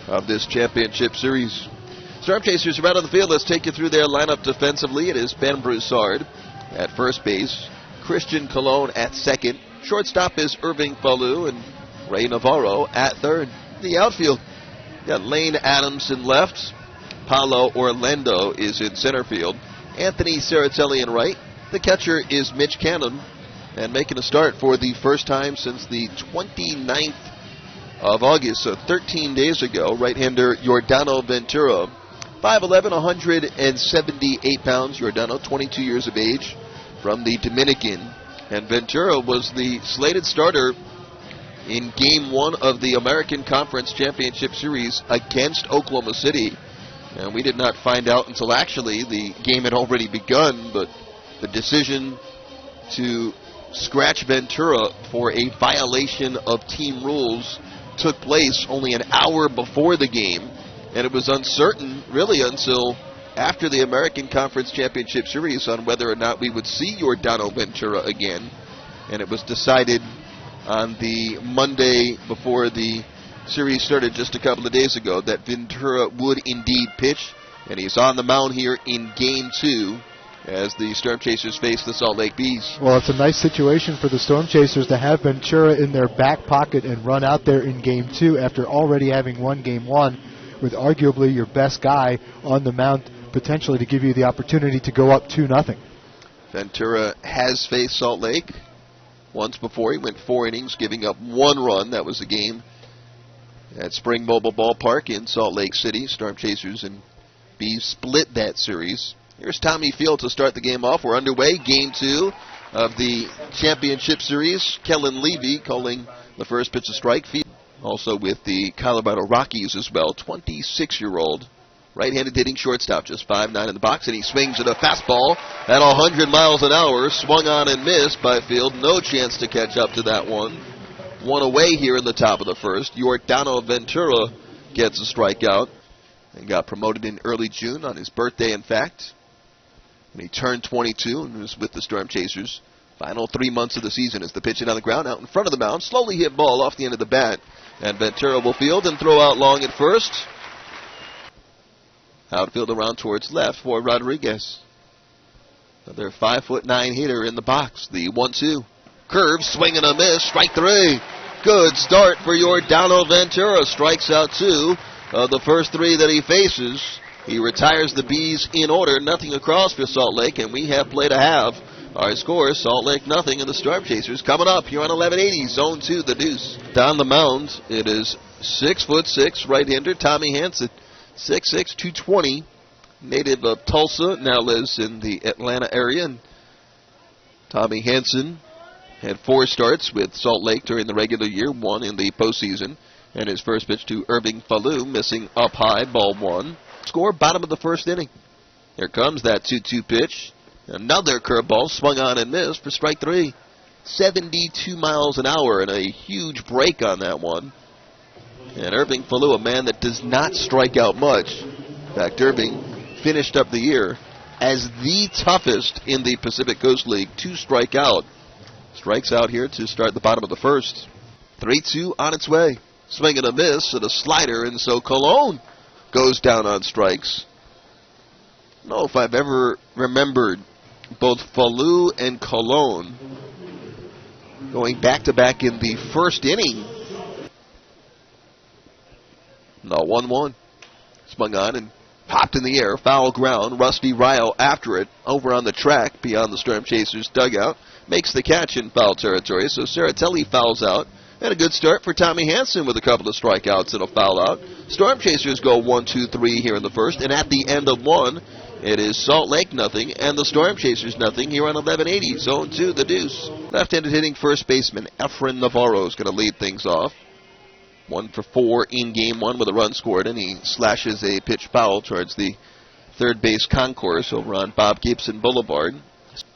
of this championship series. Storm Chasers are out on the field. Let's take you through their lineup defensively. It is Ben Broussard at first base, Christian Colon at second. Shortstop is Irving Fallu and Ray Navarro at third. The outfield, got Lane Adams in left. Paulo Orlando is in center field. Anthony Ceratelli in right. The catcher is Mitch Cannon. And making a start for the first time since the 29th of August, so 13 days ago, right-hander Yordano Ventura. 5'11", 178 pounds. Yordano, 22 years of age, from the Dominican. And Ventura was the slated starter in Game 1 of the American Conference Championship Series against Oklahoma City. And we did not find out until actually the game had already begun, but the decision to scratch Ventura for a violation of team rules took place only an hour before the game, and it was uncertain really until after the American Conference Championship Series on whether or not we would see Yordano Ventura again. And it was decided on the Monday before the series started just a couple of days ago that Ventura would indeed pitch, and he's on the mound here in Game 2 as the Storm Chasers face the Salt Lake Bees. Well, it's a nice situation for the Storm Chasers to have Ventura in their back pocket and run out there in Game 2 after already having won Game 1 with arguably your best guy on the mound, potentially to give you the opportunity to go up 2-0. Ventura has faced Salt Lake once before. He went 4 innings, giving up 1 run. That was the game at Spring Mobile Ballpark in Salt Lake City. Storm Chasers and Bees split that series. Here's Tommy Field to start the game off. We're underway. Game 2 of the championship series. Kellen Levy calling the first pitch a strike. Also with the Colorado Rockies as well. 26-year-old right-handed hitting shortstop. Just 5'9" in the box. And he swings at a fastball at 100 miles an hour. Swung on and missed by Field. No chance to catch up to that one. One away here in the top of the first. Yordano Ventura gets a strikeout and got promoted in early June on his birthday, in fact. And he turned 22 and was with the Storm Chasers. Final 3 months of the season as the pitch on the ground out in front of the mound. Slowly hit ball off the end of the bat. And Ventura will field and throw out long at first. Outfield around towards left for Rodriguez. Another 5'9" hitter in the box. The 1-2. Curve, swing and a miss. Strike 3. Good start for Yordano Ventura. Strikes out 2 of the first 3 that he faces. He retires the Bees in order. Nothing across for Salt Lake, and we have played a half. Our score, Salt Lake nothing, and the Storm Chasers coming up here on 1180, Zone 2, the Deuce. Down the mound, it is 6'6", right-hander Tommy Hansen, 6'6", 220, native of Tulsa, now lives in the Atlanta area. And Tommy Hansen had 4 starts with Salt Lake during the regular year, 1 in the postseason. And his first pitch to Irving Fallu, missing up high, ball 1. Score, bottom of the first inning. Here comes that 2-2 pitch. Another curveball swung on and missed for strike 3. 72 miles an hour and a huge break on that one. And Irving Fallu, a man that does not strike out much. In fact, Irving finished up the year as the toughest in the Pacific Coast League to strike out. Strikes out here to start the bottom of the first. 3-2 on its way. Swing and a miss and a slider, and so Colon goes down on strikes. I don't know if I've ever remembered both Fallu and Colon going back-to-back in the first inning. No, 1-1. Swung on and popped in the air. Foul ground. Rusty Ryle after it over on the track beyond the Storm Chasers dugout. Makes the catch in foul territory, so Ceratelli fouls out. And a good start for Tommy Hansen with a couple of strikeouts and a foul out. Storm Chasers go 1-2-3 here in the first, and at the end of 1, it is Salt Lake nothing and the Storm Chasers nothing here on 1180, Zone 2, the Deuce. Left-handed hitting first baseman Efren Navarro is going to lead things off. 1 for 4 in Game 1 with a run scored, and he slashes a pitch foul towards the third base concourse over on Bob Gibson Boulevard.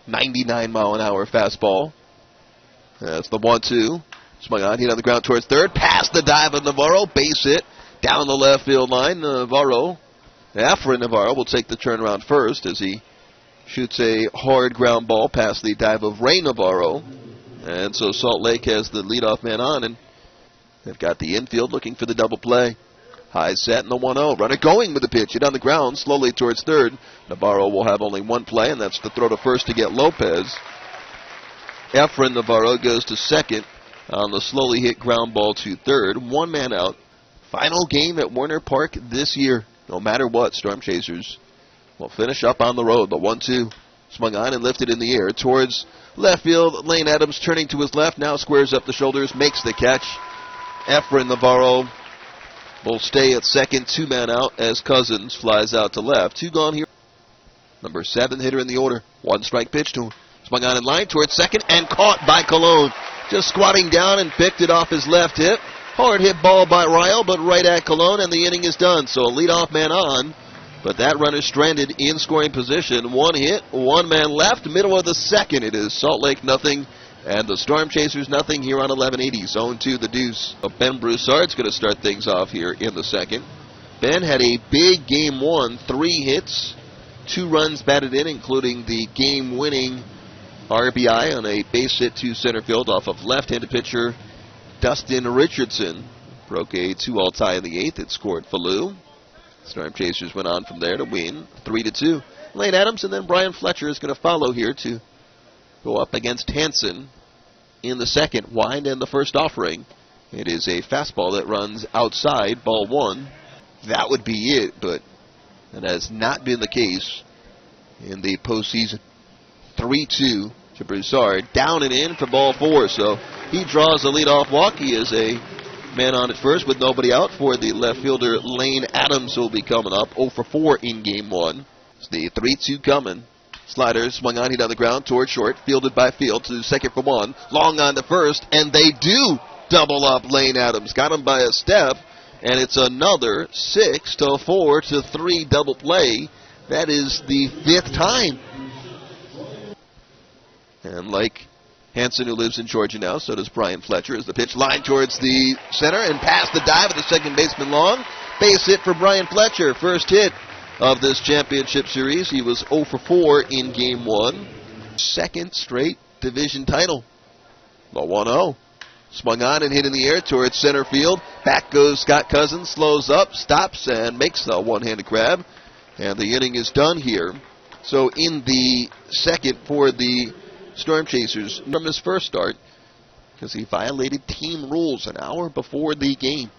99-mile-an-hour fastball. That's the 1-2. Swung on, hit on the ground towards third. Past the dive of Navarro. Base hit down the left field line. Efren Navarro will take the turnaround first as he shoots a hard ground ball past the dive of Ray Navarro. And so Salt Lake has the leadoff man on, and they've got the infield looking for the double play. High set in the 1-0. Runner going with the pitch. Hit on the ground slowly towards third. Navarro will have only one play, and that's to throw to first to get Lopez. Efren Navarro goes to second on the slowly hit ground ball to third. One man out. Final game at Werner Park this year. No matter what, Storm Chasers will finish up on the road. The 1-2 swung on and lifted in the air towards left field. Lane Adams turning to his left, now squares up the shoulders, makes the catch. Efren Navarro will stay at second, two men out as Cousins flies out to left. Two gone here. Number 7 hitter in the order. One strike pitch to him. Swung on in line towards second and caught by Colon. Just squatting down and picked it off his left hip. Hard hit ball by Ryle, but right at Colon, and the inning is done. So a leadoff man on, but that runner stranded in scoring position. One hit, one man left, middle of the second. It is Salt Lake nothing, and the Storm Chasers nothing here on 1180. Zone 2, the deuce. Ben Broussard's going to start things off here in the second. Ben had a big game 1, 3 hits, 2 runs batted in, including the game-winning RBI on a base hit to center field off of left-handed pitcher Dustin Richardson. Broke a 2-all tie in the 8th. It scored Falou. Storm Chasers went on from there to win 3-2. Lane Adams and then Brian Fletcher is going to follow here to go up against Hansen in the second. Wind and the first offering. It is a fastball that runs outside, ball 1. That would be it, but that has not been the case in the postseason. 3-2 to Broussard. Down and in for ball 4, so he draws the leadoff walk. He is a man on at first with nobody out for the left fielder. Lane Adams will be coming up 0 for 4 in game 1. It's the 3-2 coming. Slider swung on, hit on the ground towards short, fielded by Field to second for 1. Long on to first, and they do double up Lane Adams. Got him by a step, and it's another 6-4-3 double play. That is the 5th time. And like Hansen, who lives in Georgia now, so does Brian Fletcher, as the pitch line towards the center and past the dive of the second baseman Long. Base hit for Brian Fletcher. First hit of this championship series. He was 0 for 4 in game 1. Second straight division title. The 1-0. Swung on and hit in the air towards center field. Back goes Scott Cousins, slows up, stops, and makes the one-handed grab. And the inning is done here. So in the second for the Storm Chasers, from his first start, because he violated team rules an hour before the game.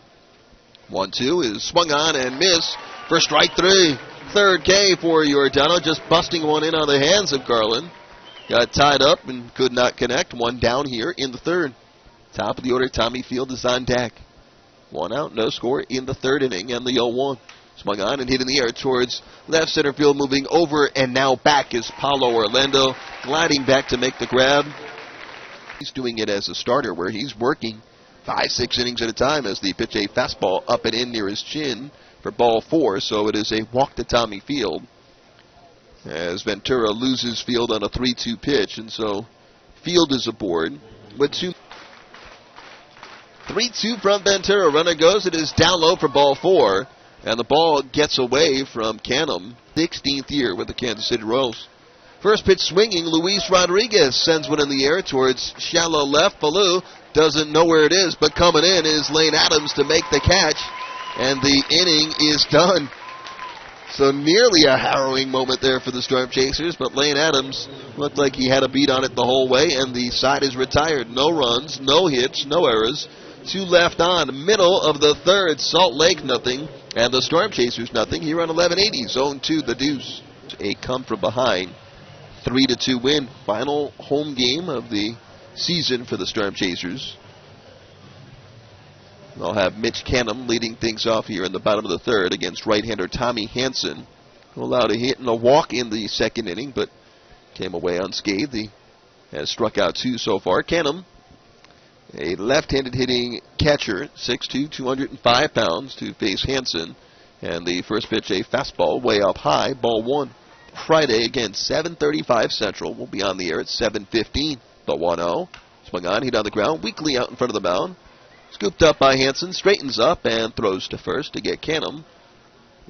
1-2 is swung on and missed for strike 3. Third K for Giordano, just busting one in on the hands of Garland. Got tied up and could not connect. One down here in the third. Top of the order, Tommy Field is on deck. One out, no score in the third inning, and the 0-1. Swung on and hit in the air towards left center field, moving over and now back is Paulo Orlando, gliding back to make the grab. He's doing it as a starter where he's working 5-6 innings at a time as they pitch a fastball up and in near his chin for ball 4, so it is a walk to Tommy Field as Ventura loses Field on a 3-2 pitch, and so Field is aboard with 2. 3-2 from Ventura. Runner goes. It is down low for ball 4. And the ball gets away from Canham. 16th year with the Kansas City Royals. First pitch swinging. Luis Rodriguez sends one in the air towards shallow left. Falou doesn't know where it is, but coming in is Lane Adams to make the catch. And the inning is done. So nearly a harrowing moment there for the Storm Chasers, but Lane Adams looked like he had a beat on it the whole way, and the side is retired. No runs, no hits, no errors. 2 left on. Middle of the third. Salt Lake nothing. And the Storm Chasers nothing here on 1180. Zone 2, the deuce. A come from behind 3-2 win. Final home game of the season for the Storm Chasers. They'll have Mitch Canham leading things off here in the bottom of the third against right-hander Tommy Hansen, who allowed a hit and a walk in the second inning, but came away unscathed. He has struck out 2 so far. Canham, a left-handed hitting catcher, 6'2", 205 pounds, to face Hansen. And the first pitch, a fastball way up high, ball 1. Friday, again, 7:35 Central. We'll be on the air at 7:15. The 1-0. Swung on, hit on the ground, weakly out in front of the mound. Scooped up by Hansen, straightens up and throws to first to get Canham.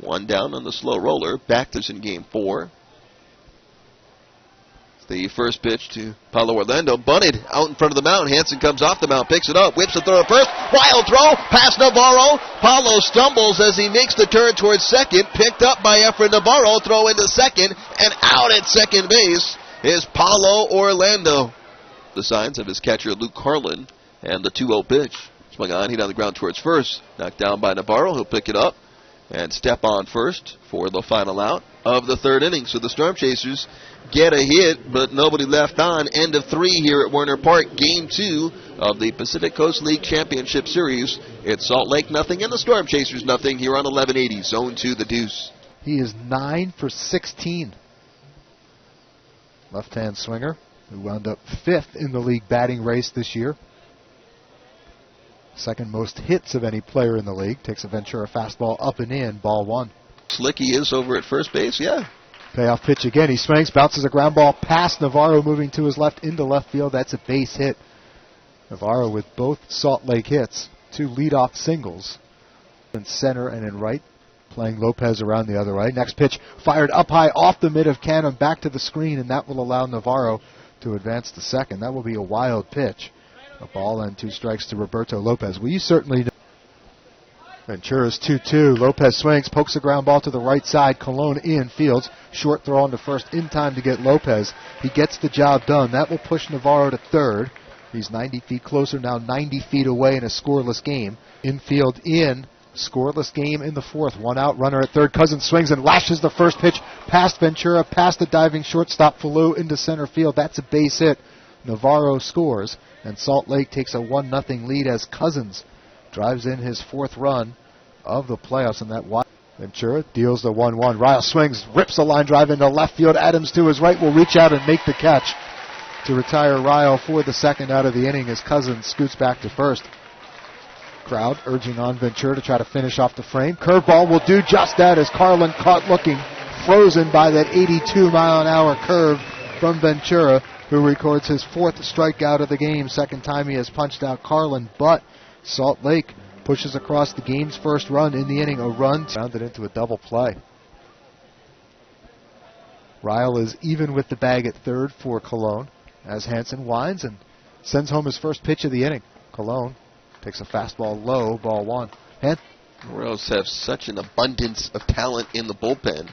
One down on the slow roller. Back in game 4. The first pitch to Paulo Orlando, bunted out in front of the mound. Hansen comes off the mound, picks it up, whips the throw at first. Wild throw, past Navarro. Paulo stumbles as he makes the turn towards second. Picked up by Efren Navarro, throw into second, and out at second base is Paulo Orlando. The signs of his catcher Luke Carlin, and the 2-0 pitch. Swung on, hit on the ground towards first. Knocked down by Navarro, he'll pick it up and step on first for the final out of the third inning. So the Storm Chasers get a hit, but nobody left on. End of 3 here at Werner Park. Game 2 of the Pacific Coast League Championship Series. It's Salt Lake nothing and the Storm Chasers nothing here on 1180 Zone 2 The Deuce. He is 9 for 16. Left-hand swinger who wound up 5th in the league batting race this year. Second most hits of any player in the league. Takes a Ventura fastball up and in, ball 1. Slick he is over at first base, yeah. Payoff pitch again. He swings, bounces a ground ball past Navarro, moving to his left into left field. That's a base hit. Navarro with both Salt Lake hits, 2 leadoff singles in center and in right, playing Lopez around the other way. Next pitch fired up high off the mid of Canham, back to the screen, and that will allow Navarro to advance to second. That will be a wild pitch. A ball and 2 strikes to Roberto Lopez. Well, you certainly know. Ventura's 2-2. Lopez swings, pokes a ground ball to the right side. Colon in, fields. Short throw on to first in time to get Lopez. He gets the job done. That will push Navarro to third. He's 90 feet closer, now 90 feet away in a scoreless game. Infield in, scoreless game in the 4th. 1 out, runner at third. Cousins swings and lashes the first pitch past Ventura, past the diving shortstop Falou into center field. That's a base hit. Navarro scores, and Salt Lake takes a 1-0 lead as Cousins drives in his 4th run of the playoffs in that wide. Ventura deals the 1-1. Ryle swings, rips a line drive into left field. Adams to his right will reach out and make the catch to retire Ryle for the second out of the inning as Cousins scoots back to first. Crowd urging on Ventura to try to finish off the frame. Curveball will do just that as Carlin caught looking, frozen by that 82-mile-an-hour curve from Ventura, who records his 4th strikeout of the game. Second time he has punched out Carlin, but Salt Lake pushes across the game's first run in the inning. A run rounded into a double play. Ryle is even with the bag at third for Colon as Hansen winds and sends home his first pitch of the inning. Colon takes a fastball low, ball 1. Royals have such an abundance of talent in the bullpen.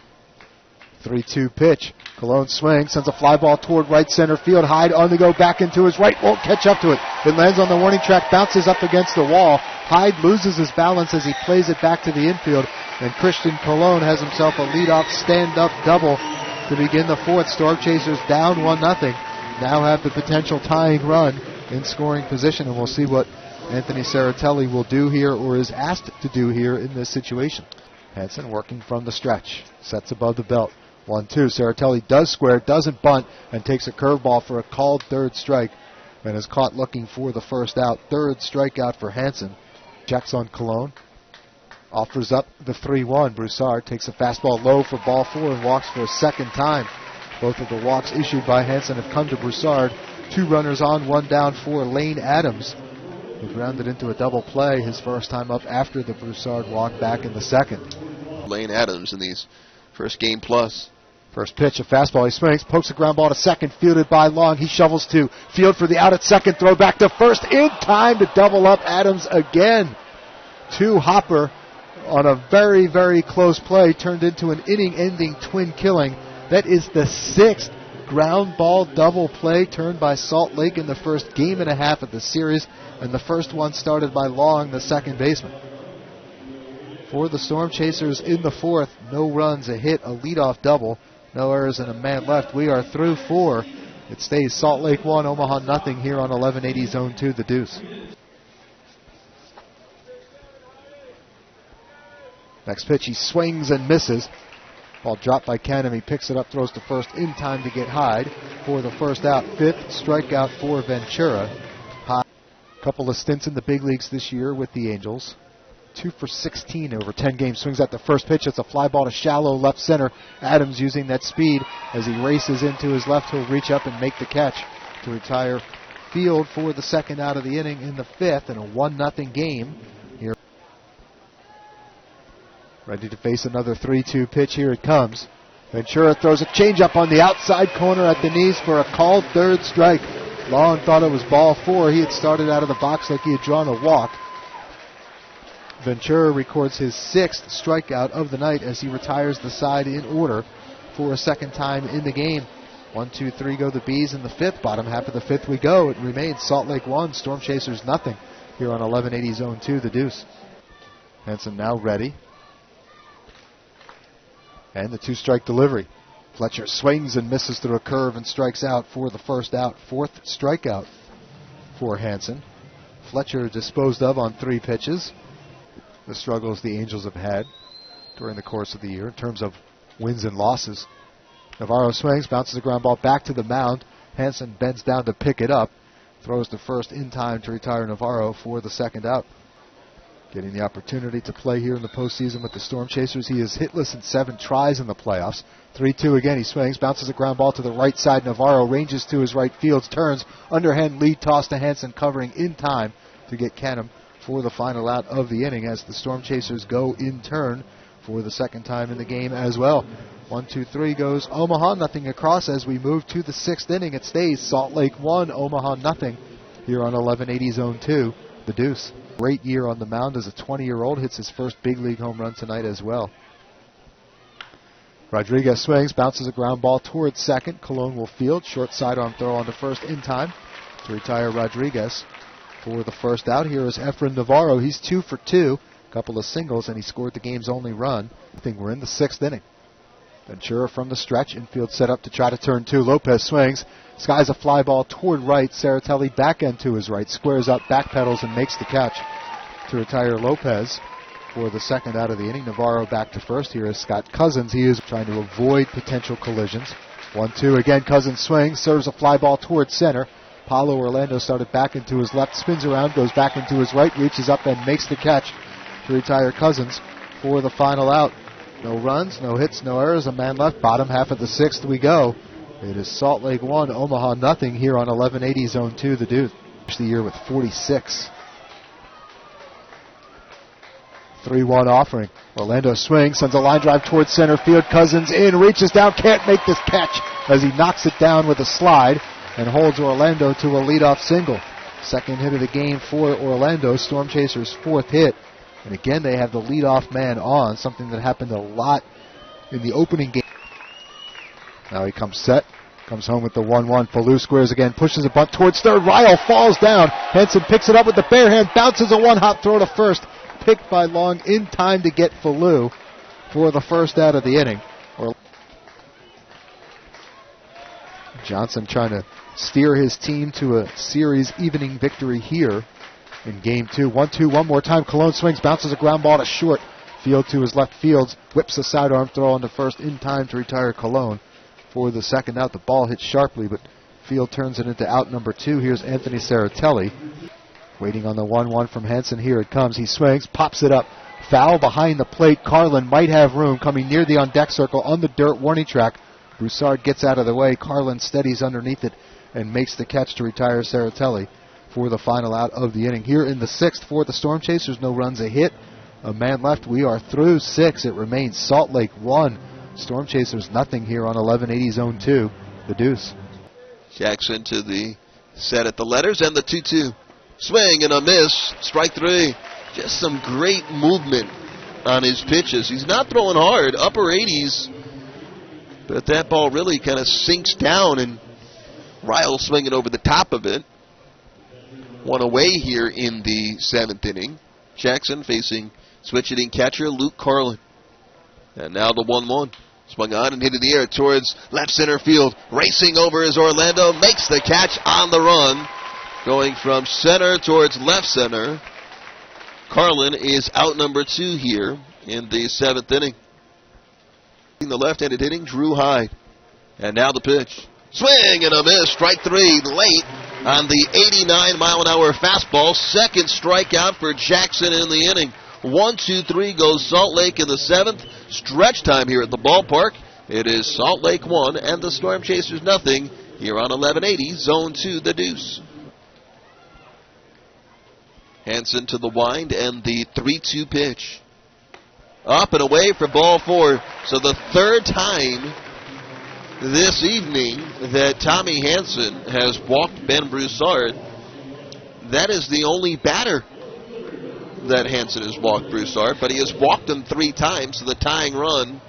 3-2 pitch. Colon swings, sends a fly ball toward right center field. Hyde on the go, back into his right, won't catch up to it. It lands on the warning track, bounces up against the wall. Hyde loses his balance as he plays it back to the infield. And Christian Colon has himself a leadoff stand-up double to begin the 4th. Storm Chasers down 1-0. Now have the potential tying run in scoring position, and we'll see what Anthony Saratelli will do here or is asked to do here in this situation. Hansen working from the stretch, sets above the belt. 1-2. Saratelli does square, doesn't bunt, and takes a curveball for a called 3rd strike, and is caught looking for the first out. 3rd strikeout for Hansen. Checks on Colon. Offers up the 3-1. Broussard takes a fastball low for ball 4 and walks for a second time. Both of the walks issued by Hansen have come to Broussard. 2 runners on, 1 down for Lane Adams, who grounded into a double play his first time up after the Broussard walk back in the 2nd. Lane Adams in these first game plus. First pitch, a fastball. He swings, pokes a ground ball to second, fielded by Long. He shovels to field for the out at second, throw back to first in time to double up Adams again. 2 hopper on a very, very close play turned into an inning-ending twin killing. That is the 6th ground ball double play turned by Salt Lake in the first game and a half of the series, and the first one started by Long, the second baseman. For the Storm Chasers in the 4th, no runs, a hit, a leadoff double. No errors and a man left. We are through 4. It stays Salt Lake 1, Omaha nothing here on 1180 Zone 2, The Deuce. Next pitch, he swings and misses. Ball dropped by Canham. He picks it up, throws to first in time to get Hyde for the first out. 5th strikeout for Ventura. Hyde, couple of stints in the big leagues this year with the Angels. 2 for 16 over 10 games. Swings at the first pitch. It's a fly ball to shallow left center. Adams using that speed as he races into his left. He'll reach up and make the catch to retire Field for the second out of the inning in the 5th in a 1-0 game. Here, ready to face another 3-2 pitch. Here it comes. Ventura throws a changeup on the outside corner at the knees for a called third strike. Long thought it was ball 4. He had started out of the box like he had drawn a walk. Ventura records his 6th strikeout of the night as he retires the side in order for a second time in the game. 1, 2, 3 go the Bees in the 5th. Bottom half of the 5th we go. It remains Salt Lake 1, Storm Chasers nothing here on 1180 Zone 2, the Deuce. Hanson now ready. And the 2-strike delivery. Fletcher swings and misses through a curve and strikes out for the first out. 4th strikeout for Hanson. Fletcher disposed of on 3 pitches. The struggles the Angels have had during the course of the year in terms of wins and losses. Navarro swings, bounces the ground ball back to the mound. Hanson bends down to pick it up. Throws to first in time to retire Navarro for the second out. Getting the opportunity to play here in the postseason with the Storm Chasers. He is hitless in 7 tries in the playoffs. 3-2 again. He swings, bounces a ground ball to the right side. Navarro ranges to his right field, turns, underhand lead toss to Hanson, covering in time to get Canham for the final out of the inning as the Storm Chasers go in turn for the second time in the game as well. 1, 2, 3 goes Omaha, nothing across as we move to the 6th inning. It stays Salt Lake 1, Omaha nothing here on 1180 Zone 2, the Deuce. Great year on the mound as a 20-year-old, hits his first big league home run tonight as well. Rodriguez swings, bounces a ground ball towards second. Colon will field, short sidearm throw on to first in time to retire Rodriguez for the first out. Here is Efren Navarro. He's 2 for 2, a couple of singles, and he scored the game's only run. I think we're in the 6th inning. Ventura from the stretch, infield set up to try to turn 2. Lopez swings, skies a fly ball toward right. Saratelli back end to his right, squares up, backpedals, and makes the catch to retire Lopez for the second out of the inning. Navarro back to first. Here is Scott Cousins. He is trying to avoid potential collisions. 1-2 again. Cousins swings, serves a fly ball towards center. Paulo Orlando started back into his left, spins around, goes back into his right, reaches up and makes the catch to retire Cousins for the final out. No runs, no hits, no errors, a man left. Bottom half of the 6th we go. It is Salt Lake 1, Omaha nothing here on 1180 Zone 2, the Deuce. The year with 46. 3-1 offering. Orlando swings, sends a line drive towards center field. Cousins in, reaches down, can't make this catch as he knocks it down with a slide and holds Orlando to a leadoff single. Second hit of the game for Orlando, Storm Chasers' 4th hit. And again, they have the leadoff man on, something that happened a lot in the opening game. Now he comes set, comes home with the 1-1. Fallu squares again, pushes a bunt towards third. Ryle falls down. Henson picks it up with the bare hand, bounces a one-hop throw to first. Picked by Long in time to get Fallu for the first out of the inning. Johnson trying to steer his team to a series evening victory here in game 2. 1-2 one more time. Colon swings, bounces a ground ball to short. Field to his left fields, whips a sidearm throw on to first in time to retire Colon for the second out. The ball hits sharply, but Field turns it into out number 2. Here's Anthony Saratelli. Waiting on the 1-1 from Hanson. Here it comes. He swings, pops it up. Foul behind the plate. Carlin might have room. Coming near the on-deck circle on the dirt warning track. Broussard gets out of the way. Carlin steadies underneath it and makes the catch to retire Saratelli for the final out of the inning. Here in the 6th for the Storm Chasers, no runs, a hit, a man left. We are through 6. It remains Salt Lake 1, Storm Chasers nothing here on 1180 Zone 2, the Deuce. Jackson to the set at the letters and the 2-2. Swing and a miss, strike 3. Just some great movement on his pitches. He's not throwing hard, upper 80s, but that ball really kind of sinks down and Ryle swinging over the top of it. One away here in the 7th inning. Jackson facing switch-hitting catcher Luke Carlin. And now the 1-1. Swung on and hit in the air towards left center field. Racing over is Orlando. Makes the catch on the run. Going from center towards left center. Carlin is out number 2 here in the 7th inning. In the left-handed hitting, Drew Hyde. And now the pitch. Swing and a miss. Strike 3 late on the 89-mile-an-hour fastball. Second strikeout for Jackson in the inning. 1-2-3 goes Salt Lake in the 7th. Stretch time here at the ballpark. It is Salt Lake 1 and the Storm Chasers nothing here on 1180 Zone 2, the Deuce. Hanson to the wind and the 3-2 pitch. Up and away for ball 4. So the third time this evening that Tommy Hansen has walked Ben Broussard. That is the only batter that Hansen has walked Broussard, but he has walked him 3 times, so the tying run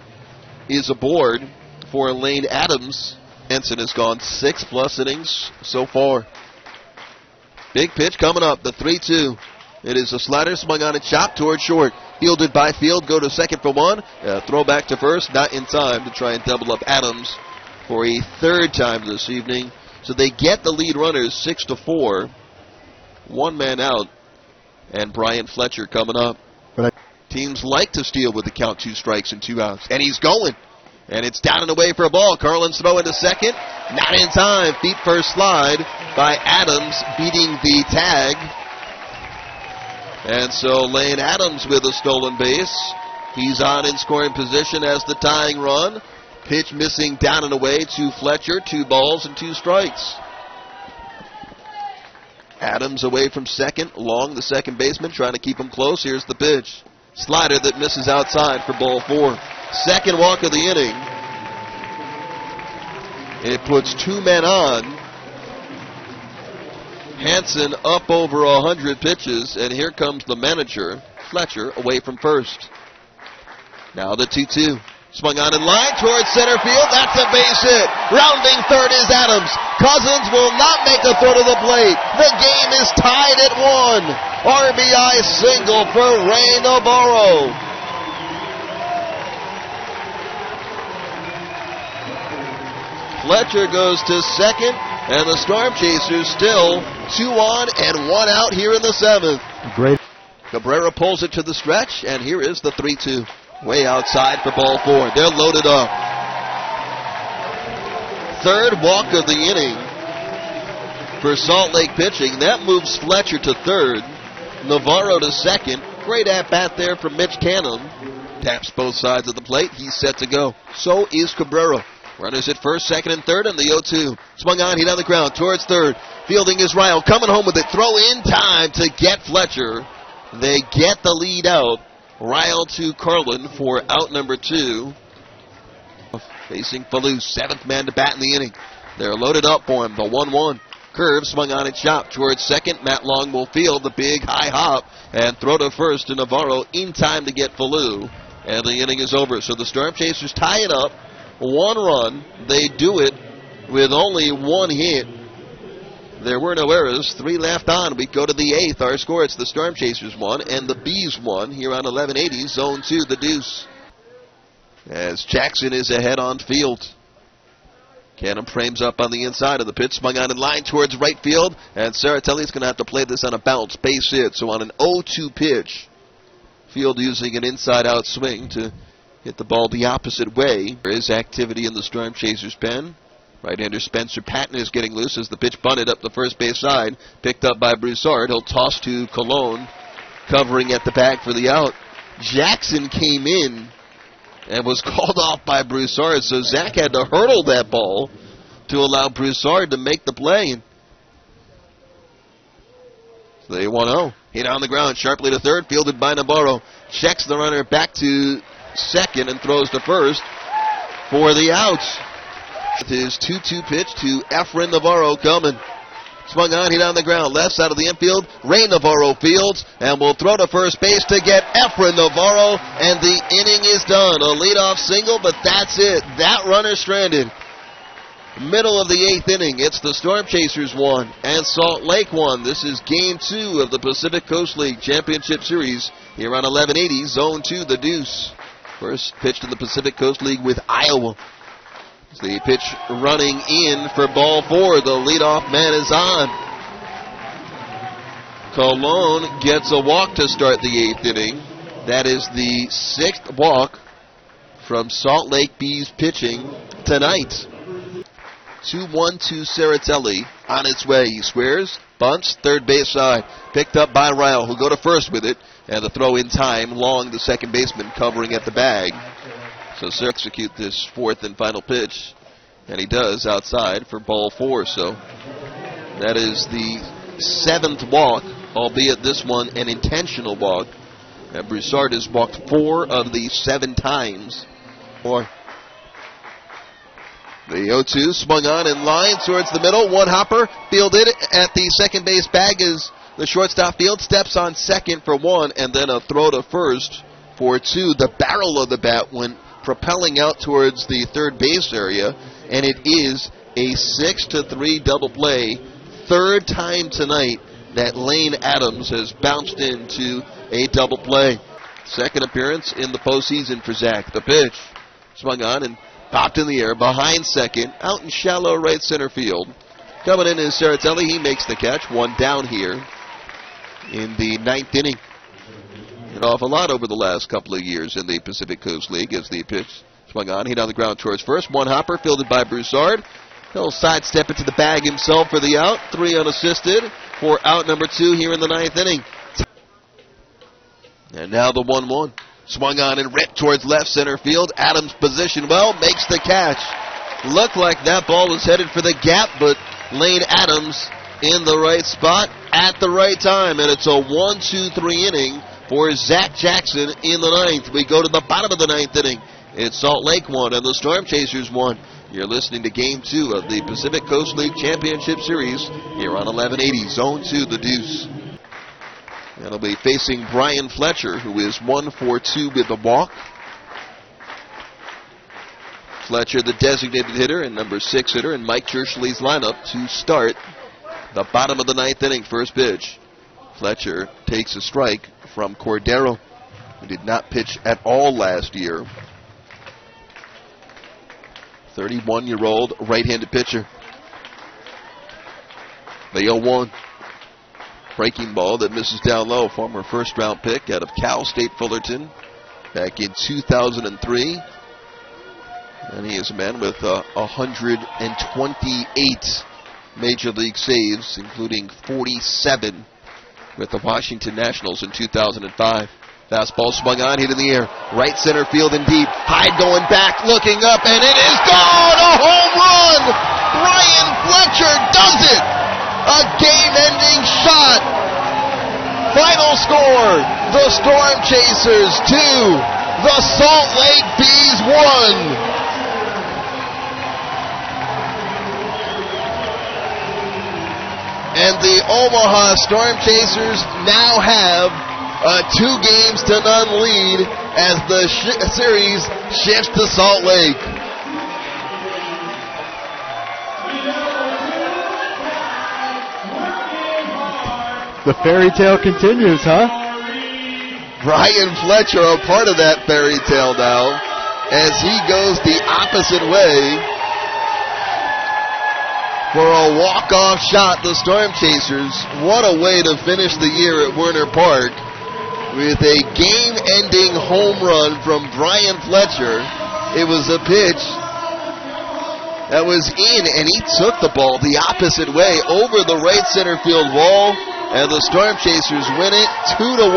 is aboard for Lane Adams. Hansen has gone 6+ innings so far. Big pitch coming up, the 3-2. It is a slider swung on and chopped toward short. Fielded by Field, go to second for 1. Throw back to first, not in time to try and double up Adams for a 3rd time this evening. So they get the lead runners 6-4. 1 man out. And Brian Fletcher coming up. Teams like to steal with the count, 2 strikes and 2 outs. And he's going. And it's down and away for a ball. Carlin's throw into second. Not in time. Feet first slide by Adams, beating the tag. And so Lane Adams with a stolen base. He's on in scoring position as the tying run. Pitch missing down and away to Fletcher. 2 balls and 2 strikes. Adams away from second, along the second baseman, trying to keep him close. Here's the pitch. Slider that misses outside for ball 4. Second walk of the inning. It puts 2 men on. Hansen up over 100 pitches, and here comes the manager, Fletcher, away from first. Now the 2-2. Swung on in line towards center field. That's a base hit. Rounding third is Adams. Cousins will not make a throw to the plate. The game is tied at 1. RBI single for Ray Navarro. Fletcher goes to second, and the Storm Chasers still 2 on and 1 out here in the 7th. Great. Cabrera pulls it to the stretch, and here is the 3-2. Way outside for ball 4. They're loaded up. 3rd walk of the inning for Salt Lake pitching. That moves Fletcher to 3rd. Navarro to 2nd. Great at-bat there from Mitch Canham. Taps both sides of the plate. He's set to go. So is Cabrera. Runners at 1st, 2nd, and 3rd, and the 0-2. Swung on, hit on the ground towards 3rd. Fielding is Ryle. Coming home with it. Throw in time to get Fletcher. They get the lead out. Ryle to Carlin for out number 2. Facing Falou, 7th man to bat in the inning. They're loaded up for him. The 1-1. Curve swung on and chopped towards second. Matt Long will field the big high hop and throw to first to Navarro in time to get Falou. And the inning is over. So the Storm Chasers tie it up. 1 run. They do it with only 1 hit. There were no errors. 3 left on. We go to the 8th. Our score, it's the Storm Chasers 1 and the Bees 1 here on 1180, Zone 2, the Deuce. As Jackson is ahead on field. Canham frames up on the inside of the pitch. Swung on in line towards right field. And Saratelli's going to have to play this on a bounce. Base hit. So on an 0-2 pitch, Field using an inside-out swing to hit the ball the opposite way. There is activity in the Storm Chasers pen. Right-hander Spencer Patton is getting loose as the pitch bunted up the first base side. Picked up by Broussard. He'll toss to Colon, covering at the bag for the out. Jackson came in and was called off by Broussard, so Zach had to hurdle that ball to allow Broussard to make the play. So they 1-0. Hit on the ground sharply to 3rd, fielded by Navarro. Checks the runner back to 2nd and throws to 1st for the out. With his 2-2 pitch to Efren Navarro coming. Swung on, hit on the ground, left side of the infield. Ray Navarro fields and will throw to first base to get Efren Navarro, and the inning is done. A leadoff single, but that's it. That runner stranded. Middle of the 8th inning. It's the Storm Chasers 1 and Salt Lake 1. This is Game 2 of the Pacific Coast League Championship Series here on 1180, Zone 2, the Deuce. First pitched in the Pacific Coast League with Iowa. The pitch running in for ball 4. The leadoff man is on. Colon gets a walk to start the 8th inning. That is the 6th walk from Salt Lake Bees pitching tonight. 2-1 to Saratelli on its way. He squares, bunts, 3rd base side. Picked up by Ryle, who'll go to first with it. And the throw in time, Long, the second baseman, covering at the bag. So Sir execute this 4th and final pitch, and he does outside for ball 4. So that is the 7th walk, albeit this one an intentional walk. And Broussard has walked 4 of the 7 times More. The 0-2 swung on in line towards the middle. One hopper fielded at the second base bag as the shortstop field steps on second for one, and then a throw to first for two. The barrel of the bat went propelling out towards the third base area, and it is a 6-3 double play. Third time tonight that Lane Adams has bounced into a double play. Second appearance in the postseason for Zach. The pitch swung on and popped in the air behind second, out in shallow right center field. Coming in is Saratelli. He makes the catch. One down here in the ninth inning. Hit off a lot over the last couple of years in the Pacific Coast League as the pitch swung on. Hit on the ground towards first. One hopper fielded by Broussard. He'll sidestep into the bag himself for the out. 3 unassisted for out number 2 here in the ninth inning. And now the 1-1. Swung on and ripped towards left center field. Adams positioned well, makes the catch. Looked like that ball was headed for the gap, but Lane Adams in the right spot at the right time. And it's a 1-2-3 inning for Zach Jackson in the ninth. We go to the bottom of the ninth inning. It's Salt Lake 1 and the Storm Chasers 1. You're listening to Game 2 of the Pacific Coast League Championship Series here on 1180 Zone 2, the Deuce. That'll be facing Brian Fletcher, who is 1-for-2 with a walk. Fletcher, the designated hitter, and number 6 hitter in Mike Churchley's lineup to start the bottom of the ninth inning. First pitch. Fletcher takes a strike from Cordero, who did not pitch at all last year. 31-year-old right-handed pitcher. The 0-1. Breaking ball that misses down low. Former first-round pick out of Cal State Fullerton back in 2003. And he is a man with 128 Major League saves, including 47 with the Washington Nationals in 2005. Fastball swung on, hit in the air. Right center field and deep. Hyde going back, looking up, and it is gone! A home run! Brian Fletcher does it! A game-ending shot. Final score, the Storm Chasers 2, the Salt Lake Bees 1. And the Omaha Storm Chasers now have a 2-0 lead as the series shifts to Salt Lake. The fairy tale continues, huh? Brian Fletcher, a part of that fairy tale now, as he goes the opposite way for a walk-off shot. The Storm Chasers, what a way to finish the year at Werner Park with a game-ending home run from Brian Fletcher. It was a pitch that was in, and he took the ball the opposite way over the right center field wall. And the Storm Chasers win it 2-1.